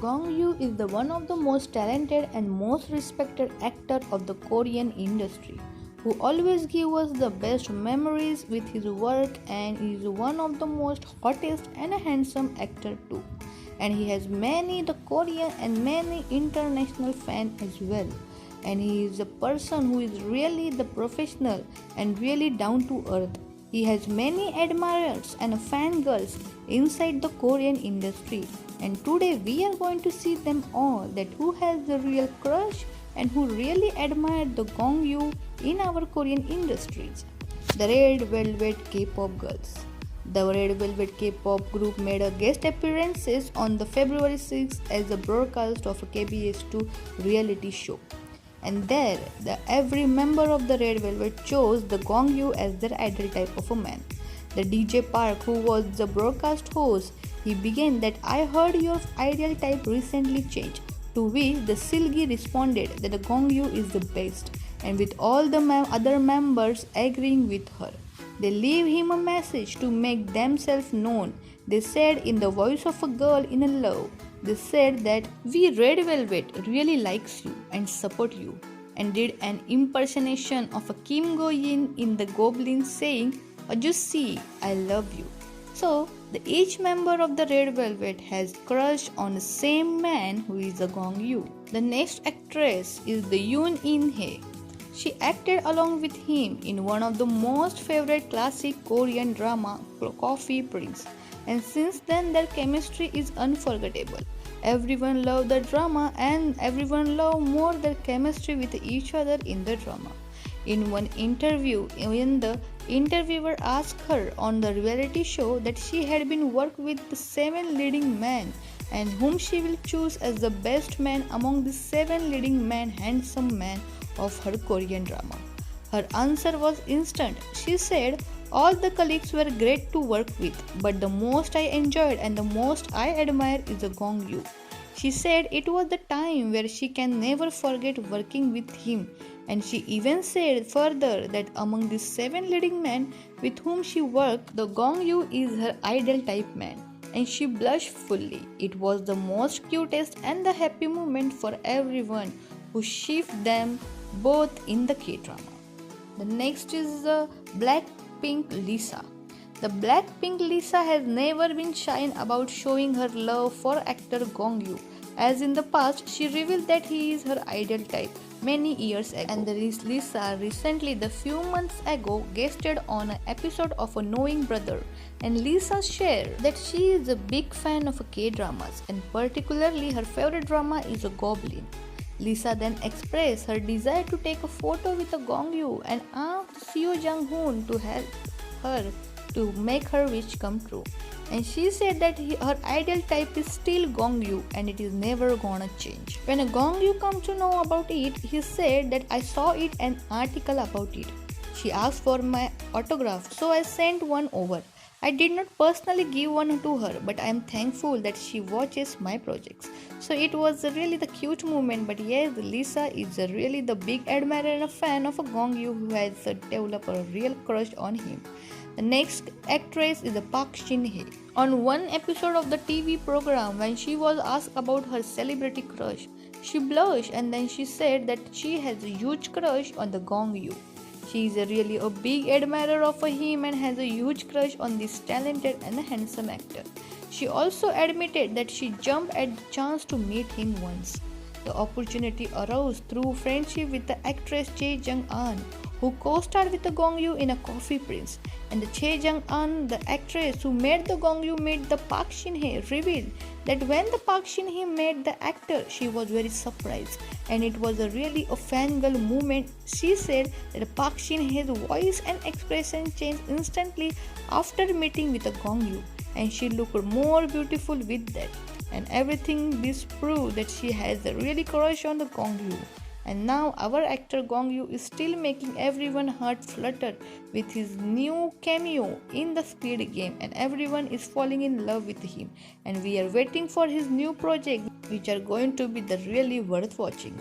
Gong Yoo is the one of the most talented and most respected actor of the Korean industry, who always give us the best memories with his work and is one of the most hottest and a handsome actor too. And he has many the Korean and many international fans as well. And he is a person who is really the professional and really down to earth. He has many admirers and fangirls inside the Korean industry, and today we are going to see them all, that who has the real crush and who really admired the Gong Yoo in our Korean industries. The Red Velvet K-pop girls. The Red Velvet K-pop group made a guest appearances on the February 6th as a broadcast of a KBS2 reality show. And there, every member of the Red Velvet chose the Gong Yoo as their ideal type of a man. The DJ Park, who was the broadcast host, he began that I heard your ideal type recently changed. To which the Silgi responded that the Gong Yoo is the best, and with all the other members agreeing with her. They leave him a message to make themselves known. They said in the voice of a girl in a love. They said that we Red Velvet really likes you and support you, and did an impersonation of a Kim Go Yin in the Goblin saying, just see, I love you. So, each member of the Red Velvet has crush on the same man who is the Gong Yoo. The next actress is the Yoon In Hae. She acted along with him in one of the most favorite classic Korean drama, Coffee Prince, and since then their chemistry is unforgettable. Everyone loved the drama and everyone loved more their chemistry with each other in the drama. In one interview, when the interviewer asked her on the reality show that she had been worked with the 7 leading men and whom she will choose as the best man among the 7 leading men, handsome men of her Korean drama. Her answer was instant. She said, all the colleagues were great to work with, but the most I enjoyed and the most I admire is the Gong Yoo. She said it was the time where she can never forget working with him, and she even said further that among the 7 leading men with whom she worked, the Gong Yoo is her ideal type man. And she blushed fully. It was the most cutest and the happy moment for everyone who shipped them both in the K-drama. The next is Blackpink Lisa. The Blackpink Lisa has never been shy about showing her love for actor Gong Yoo, as in the past she revealed that he is her ideal type many years ago. And Lisa recently, the few months ago, guested on an episode of A Knowing Brother, and Lisa shared that she is a big fan of K-dramas, and particularly her favorite drama is a Goblin. Lisa then expressed her desire to take a photo with a Gong Yoo and asked Seo Jang Hoon to help her to make her wish come true. And she said that her ideal type is still Gong Yoo and it is never gonna change. When a Gong Yoo come to know about it, he said that I saw an article about it. She asked for my autograph, so I sent one over. I did not personally give one to her, but I am thankful that she watches my projects. So it was really the cute moment. But yes, Lisa is really the big admirer and a fan of a Gong Yoo who has developed a real crush on him. The next actress is Park Shin Hye. On one episode of the TV program, when she was asked about her celebrity crush, she blushed and then she said that she has a huge crush on the Gong Yoo. She is really a big admirer of him and has a huge crush on this talented and handsome actor. She also admitted that she jumped at the chance to meet him once. The opportunity arose through friendship with the actress Chae Jung-an, who co-starred with the Gong Yoo in a Coffee Prince. And the Chae Jung-an, the actress who made the Gong Yoo meet the Park Shin Hye, revealed that when the Park Shin Hye met the actor, she was very surprised, and it was really a fangirl moment. She said that Park Shin Hye's voice and expression changed instantly after meeting with the Gong Yoo, and she looked more beautiful with that. And everything this proved that she has a really crush on the Gong Yoo. And now our actor Gong Yoo is still making everyone's heart flutter with his new cameo in the Squid Game, and everyone is falling in love with him, and we are waiting for his new project, which are going to be the really worth watching.